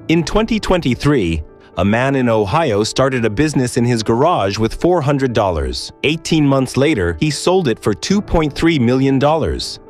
In 2023, a man in Ohio started a business in his garage with $400. 18 months later, he sold it for $2.3 million.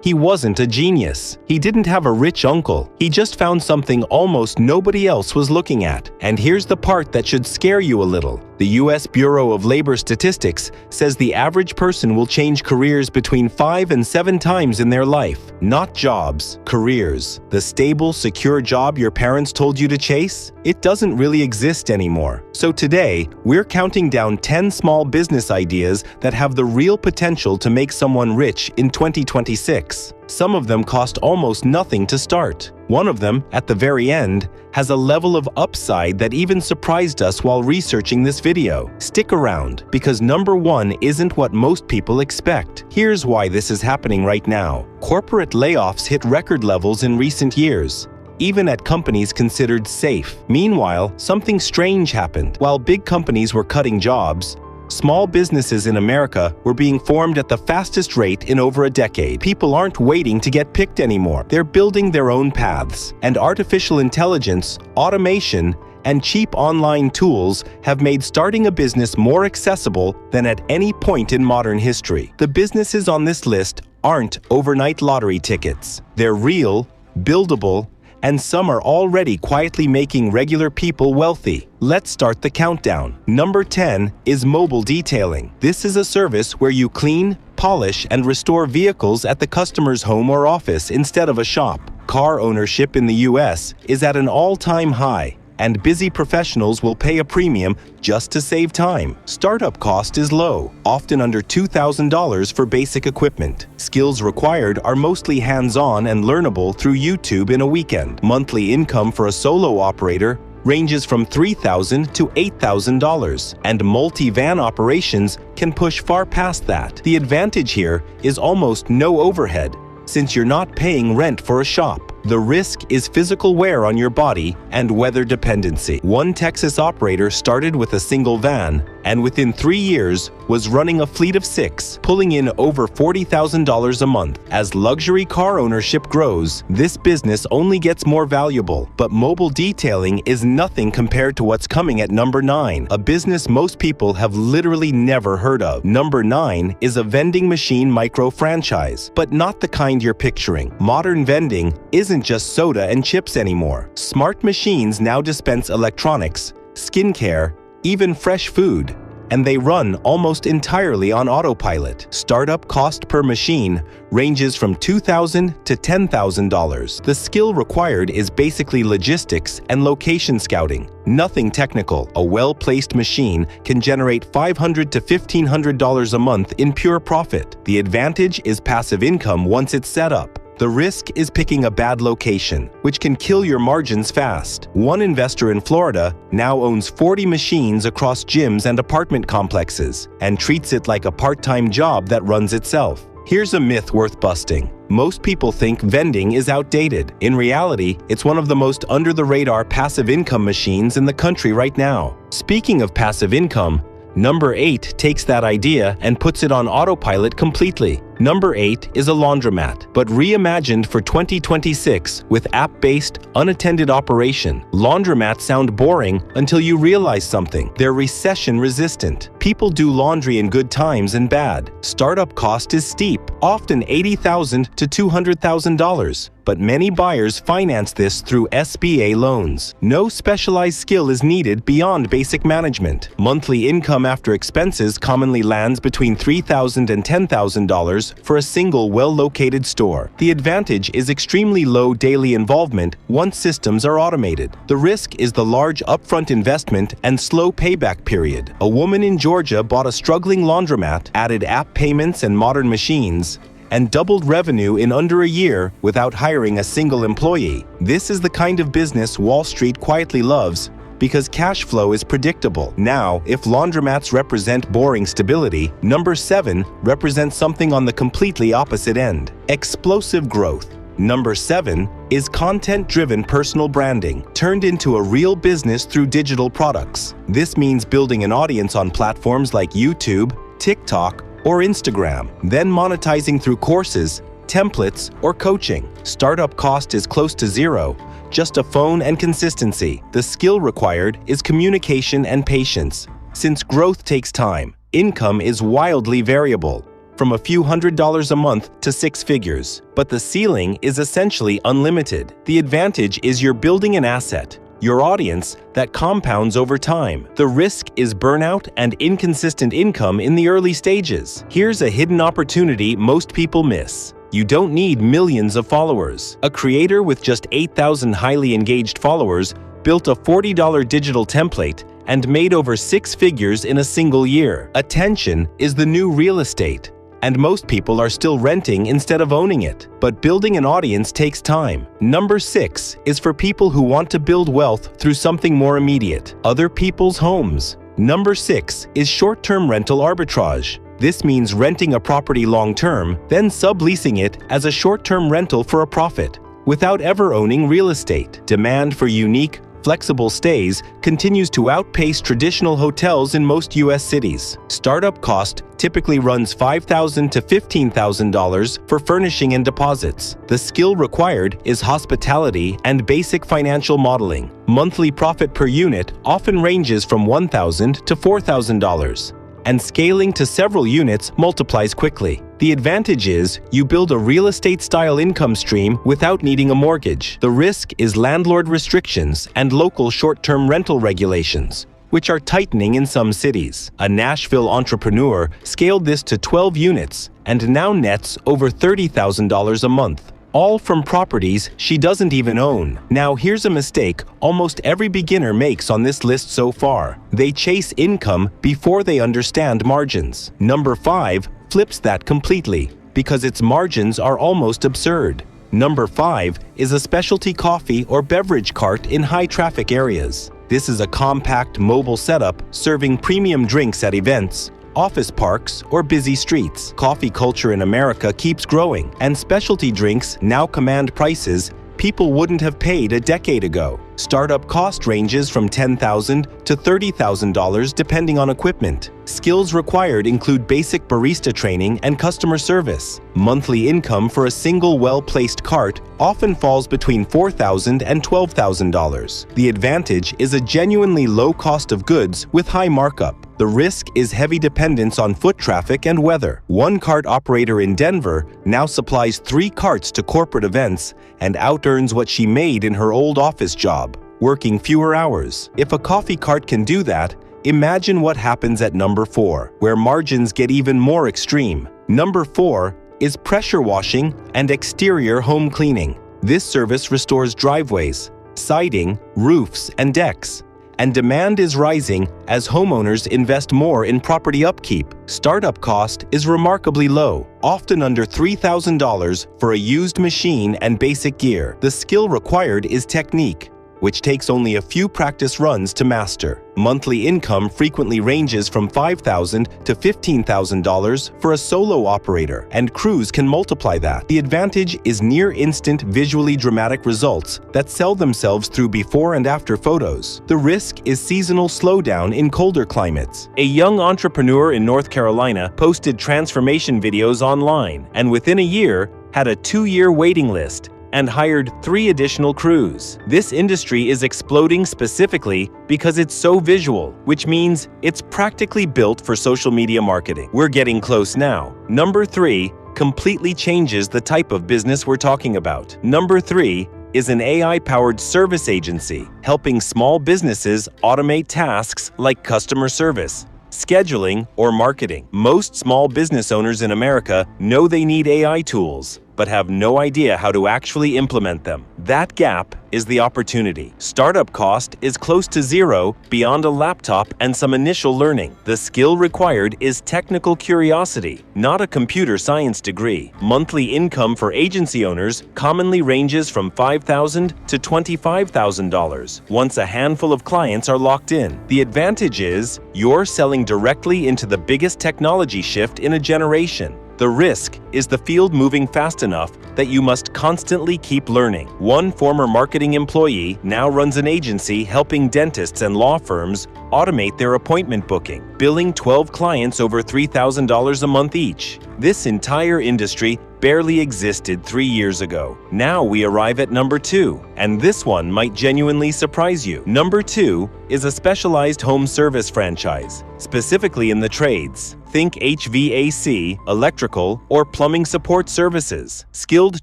He wasn't a genius. He didn't have a rich uncle. He just found something almost nobody else was looking at. And here's the part that should scare you a little. The U.S. Bureau of Labor Statistics says the average person will change careers between 5 and 7 times in their life. Not jobs, careers. The stable, secure job your parents told you to chase? It doesn't really exist anymore. So today, we're counting down 10 small business ideas that have the real potential to make someone rich in 2026. Some of them cost almost nothing to start. One of them, at the very end, has a level of upside that even surprised us while researching this video. Stick around, because number 1 isn't what most people expect. Here's why this is happening right now. Corporate layoffs hit record levels in recent years, even at companies considered safe. Meanwhile, something strange happened. While big companies were cutting jobs, small businesses in America were being formed at the fastest rate in over a decade. People aren't waiting to get picked anymore. They're building their own paths. And artificial intelligence, automation, and cheap online tools have made starting a business more accessible than at any point in modern history. The businesses on this list aren't overnight lottery tickets. They're real, buildable, and some are already quietly making regular people wealthy. Let's start the countdown. Number 10 is mobile detailing. This is a service where you clean, polish, and restore vehicles at the customer's home or office instead of a shop. Car ownership in the US is at an all-time high, and busy professionals will pay a premium just to save time. Startup cost is low, often under $2,000 for basic equipment. Skills required are mostly hands-on and learnable through YouTube in a weekend. Monthly income for a solo operator ranges from $3,000 to $8,000, and multi-van operations can push far past that. The advantage here is almost no overhead, since you're not paying rent for a shop. The risk is physical wear on your body and weather dependency. One Texas operator started with a single van, and within 3 years was running a fleet of 6, pulling in over $40,000 a month. As luxury car ownership grows, this business only gets more valuable. But mobile detailing is nothing compared to what's coming at number 9, a business most people have literally never heard of. Number 9 is a vending machine micro-franchise, but not the kind you're picturing. Modern vending isn't just soda and chips anymore. Smart machines now dispense electronics, skincare, even fresh food, and they run almost entirely on autopilot. Startup cost per machine ranges from $2,000 to $10,000. The skill required is basically logistics and location scouting. Nothing technical. A well-placed machine can generate $500 to $1,500 a month in pure profit. The advantage is passive income once it's set up. The risk is picking a bad location, which can kill your margins fast. One investor in Florida now owns 40 machines across gyms and apartment complexes and treats it like a part-time job that runs itself. Here's a myth worth busting. Most people think vending is outdated. In reality, it's one of the most under-the-radar passive income machines in the country right now. Speaking of passive income, number 8 takes that idea and puts it on autopilot completely. Number 8 is a laundromat, but reimagined for 2026 with app-based, unattended operation. Laundromats sound boring until you realize something. They're recession-resistant. People do laundry in good times and bad. Startup cost is steep, often $80,000 to $200,000. But many buyers finance this through SBA loans. No specialized skill is needed beyond basic management. Monthly income after expenses commonly lands between $3,000 and $10,000 for a single well-located store. The advantage is extremely low daily involvement once systems are automated. The risk is the large upfront investment and slow payback period. A woman in Georgia bought a struggling laundromat, added app payments and modern machines, and doubled revenue in under a year without hiring a single employee. This is the kind of business Wall Street quietly loves because cash flow is predictable. Now, if laundromats represent boring stability, number 7 represents something on the completely opposite end: explosive growth. Number 7 is content-driven personal branding, turned into a real business through digital products. This means building an audience on platforms like YouTube, TikTok, or Instagram, then monetizing through courses, templates, or coaching. Startup cost is close to zero. just a phone and consistency. The skill required is communication and patience. Since growth takes time, income is wildly variable, from a few $100s a month to six figures. But the ceiling is essentially unlimited. The advantage is you're building an asset, your audience, that compounds over time. The risk is burnout and inconsistent income in the early stages. Here's a hidden opportunity most people miss. You don't need millions of followers. A creator with just 8,000 highly engaged followers built a $40 digital template and made over six figures in a single year. Attention is the new real estate, and most people are still renting instead of owning it. But building an audience takes time. Number 6 is for people who want to build wealth through something more immediate: other people's homes. Number 6 is short-term rental arbitrage. This means renting a property long-term, then subleasing it as a short-term rental for a profit, without ever owning real estate. Demand for unique, flexible stays continues to outpace traditional hotels in most U.S. cities. Startup cost typically runs $5,000 to $15,000 for furnishing and deposits. The skill required is hospitality and basic financial modeling. Monthly profit per unit often ranges from $1,000 to $4,000. And scaling to several units multiplies quickly. The advantage is you build a real estate-style income stream without needing a mortgage. The risk is landlord restrictions and local short-term rental regulations, which are tightening in some cities. A Nashville entrepreneur scaled this to 12 units and now nets over $30,000 a month, all from properties she doesn't even own. Now here's a mistake almost every beginner makes on this list so far. They chase income before they understand margins. Number 5 flips that completely because its margins are almost absurd. Number 5 is a specialty coffee or beverage cart in high-traffic areas. This is a compact mobile setup serving premium drinks at events, office parks, or busy streets. Coffee culture in America keeps growing, and specialty drinks now command prices people wouldn't have paid a decade ago. Startup cost ranges from $10,000 to $30,000 depending on equipment. Skills required include basic barista training and customer service. Monthly income for a single well-placed cart often falls between $4,000 and $12,000. The advantage is a genuinely low cost of goods with high markup. The risk is heavy dependence on foot traffic and weather. One cart operator in Denver now supplies 3 carts to corporate events and out-earns what she made in her old office job, working fewer hours. If a coffee cart can do that, imagine what happens at number 4, where margins get even more extreme. Number 4 is pressure washing and exterior home cleaning. This service restores driveways, siding, roofs, and decks, and demand is rising as homeowners invest more in property upkeep. Startup cost is remarkably low, often under $3,000 for a used machine and basic gear. The skill required is technique, which takes only a few practice runs to master. Monthly income frequently ranges from $5,000 to $15,000 for a solo operator, and crews can multiply that. The advantage is near-instant visually dramatic results that sell themselves through before and after photos. The risk is seasonal slowdown in colder climates. A young entrepreneur in North Carolina posted transformation videos online, and within a year had a 2-year waiting list and hired 3 additional crews. This industry is exploding specifically because it's so visual, which means it's practically built for social media marketing. We're getting close now. Number 3 completely changes the type of business we're talking about. Number 3 is an AI-powered service agency, helping small businesses automate tasks like customer service, scheduling, or marketing. Most small business owners in America know they need AI tools, but have no idea how to actually implement them. That gap is the opportunity. Startup cost is close to zero beyond a laptop and some initial learning. The skill required is technical curiosity, not a computer science degree. Monthly income for agency owners commonly ranges from $5,000 to $25,000 once a handful of clients are locked in. The advantage is you're selling directly into the biggest technology shift in a generation: The risk is the field moving fast enough that you must constantly keep learning. One former marketing employee now runs an agency helping dentists and law firms automate their appointment booking, billing 12 clients over $3,000 a month each. This entire industry barely existed 3 years ago. Now we arrive at number 2, and this one might genuinely surprise you. Number 2 is a specialized home service franchise, specifically in the trades. Think HVAC, electrical, or plumbing support services. Skilled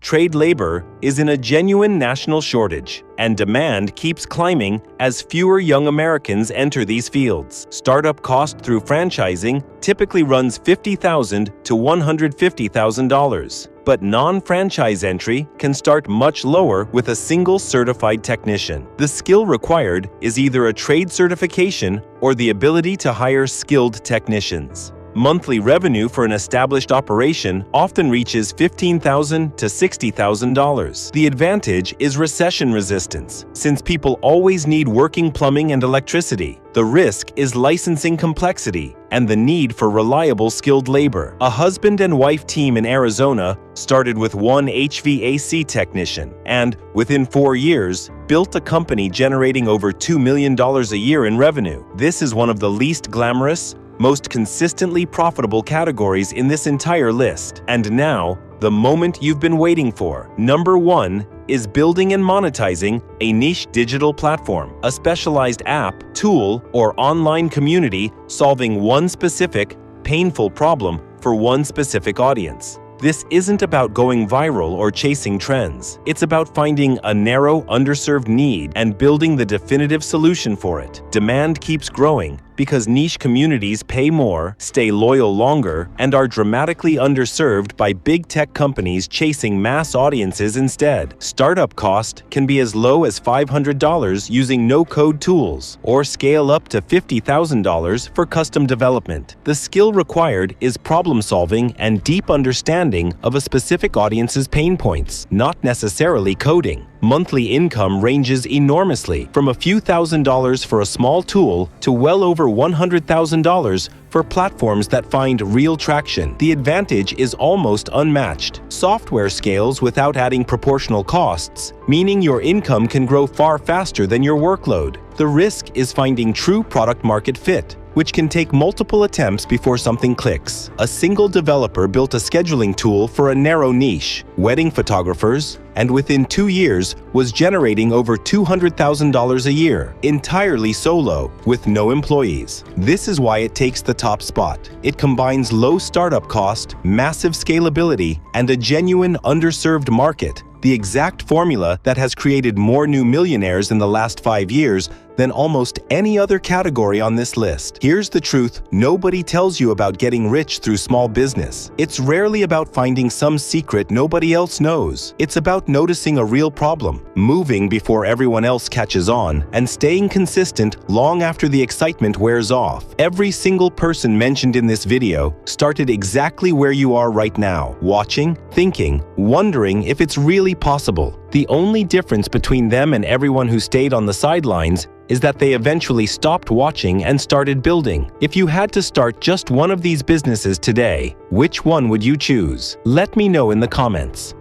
trade labor is in a genuine national shortage, and demand keeps climbing as fewer young Americans enter these fields. Startup cost through franchising typically runs $50,000 to $150,000. But non-franchise entry can start much lower with a single certified technician. The skill required is either a trade certification or the ability to hire skilled technicians. Monthly revenue for an established operation often reaches $15,000 to $60,000. The advantage is recession resistance, since people always need working plumbing and electricity. The risk is licensing complexity and the need for reliable skilled labor. A husband and wife team in Arizona started with one HVAC technician and, within 4 years, built a company generating over $2 million a year in revenue. This is one of the least glamorous, most consistently profitable categories in this entire list. And now, the moment you've been waiting for. Number 1 is building and monetizing a niche digital platform, a specialized app, tool, or online community solving one specific, painful problem for one specific audience. This isn't about going viral or chasing trends. It's about finding a narrow, underserved need and building the definitive solution for it. Demand keeps growing because niche communities pay more, stay loyal longer, and are dramatically underserved by big tech companies chasing mass audiences instead. Startup cost can be as low as $500 using no-code tools, or scale up to $50,000 for custom development. The skill required is problem-solving and deep understanding of a specific audience's pain points, not necessarily coding. Monthly income ranges enormously, from a few $1,000s for a small tool to well over $100,000 for platforms that find real traction. The advantage is almost unmatched. Software scales without adding proportional costs, meaning your income can grow far faster than your workload. The risk is finding true product-market fit, which can take multiple attempts before something clicks. A single developer built a scheduling tool for a narrow niche, wedding photographers, and within 2 years was generating over $200,000 a year, entirely solo, with no employees. This is why it takes the top spot. It combines low startup cost, massive scalability, and a genuine underserved market, the exact formula that has created more new millionaires in the last 5 years than almost any other category on this list. Here's the truth: nobody tells you about getting rich through small business. It's rarely about finding some secret nobody else knows. It's about noticing a real problem, moving before everyone else catches on, and staying consistent long after the excitement wears off. Every single person mentioned in this video started exactly where you are right now, watching, thinking, wondering if it's really possible. The only difference between them and everyone who stayed on the sidelines is that they eventually stopped watching and started building. If you had to start just one of these businesses today, which one would you choose? Let me know in the comments.